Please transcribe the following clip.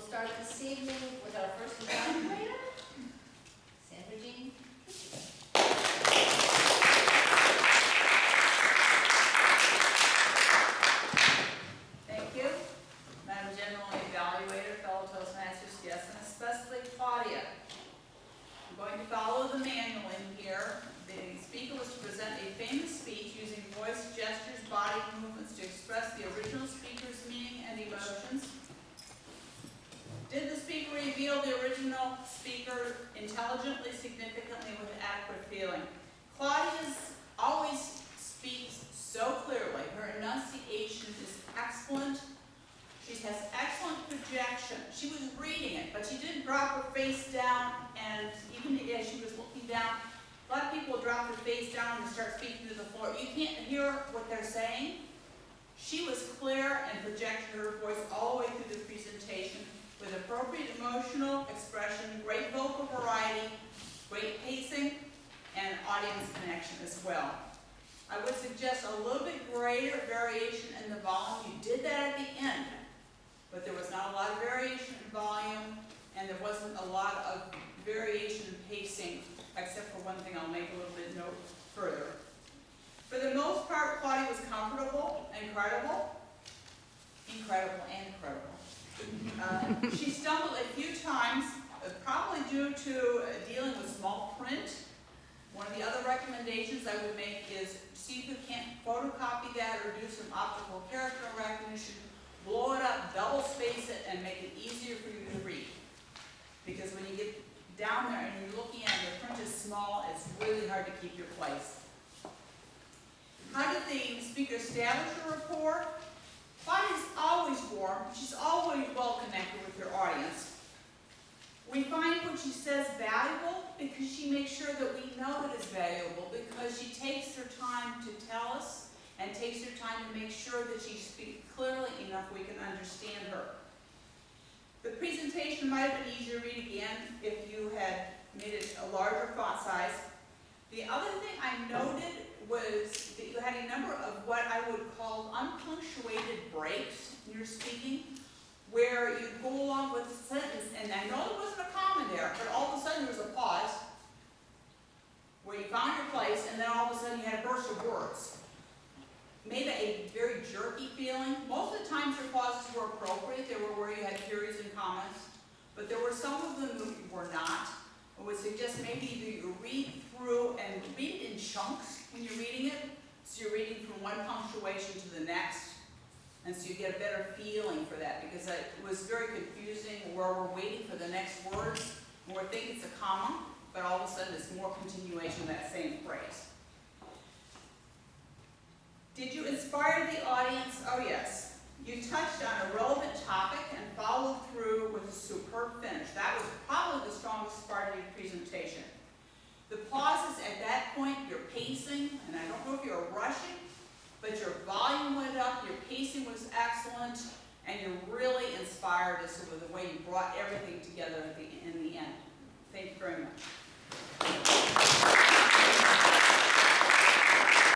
We'll start this evening with our first evaluator, Sandra. Thank you, Madam General Evaluator, fellow Toastmasters, guests, and especially Claudia. I'm going to follow the manual in here. The speaker was to present a famous speech using voice, gestures, body movements to express the original speaker's meaning and emotions. Did the speaker reveal the original speaker intelligently, significantly, with adequate feeling? Claudia's always speaks so clearly. Her enunciation is excellent. She has excellent projection. She was reading it, but she didn't drop her face down, and even as she was looking down, a lot of people drop their face down and start speaking to the floor. You can't hear what they're saying. She was clear and projected her voice all the way through the presentation with appropriate emotional expression, great vocal variety, great pacing, and audience connection as well. I would suggest a little bit greater variation in the volume. You did that at the end, but there was not a lot of variation in volume, and there wasn't a lot of variation in pacing, except for one thing I'll make a little bit note further. For the most part, Claudia was comfortable and credible. Incredible and credible. She stumbled a few times, probably due to dealing with small print. One of the other recommendations I would make is see if you can't photocopy that or do some optical character recognition. Blow it up, double space it, and make it easier for you to read. Because when you get down there and you're looking at it, the print is small, it's really hard to keep your place. How did the speaker establish a rapport? Claudia's always warm. She's always well connected with her audience. We find what she says valuable because she makes sure that we know it is valuable, because she takes her time to tell us and takes her time to make sure that she speaks clearly enough we can understand her. The presentation might have been easier to read again if you had made it a larger font size. The other thing I noted was that you had a number of what I would call unpunctuated breaks in your speaking, where you go along with the sentence, and I know there wasn't a comma there, but all of a sudden there was a pause, where you found your place, and then all of a sudden you had a burst of words. Made it a very jerky feeling. Most of the times your pauses were appropriate. They were where you had periods and commas, but there were some of them that were not. I would suggest maybe you read through and read it in chunks when you're reading it, so you're reading from one punctuation to the next, and so you get a better feeling for that, because it was very confusing where we're waiting for the next words, and we're thinking it's a comma, but all of a sudden it's more continuation of that same phrase. Did you inspire the audience? Oh yes. You touched on a relevant topic and followed through with a superb finish. That was probably the strongest part of your presentation. The pauses at that point, your pacing, and I don't know if you were rushing, but your volume went up, your pacing was excellent, and you really inspired us with the way you brought everything together in the end. Thank you very much.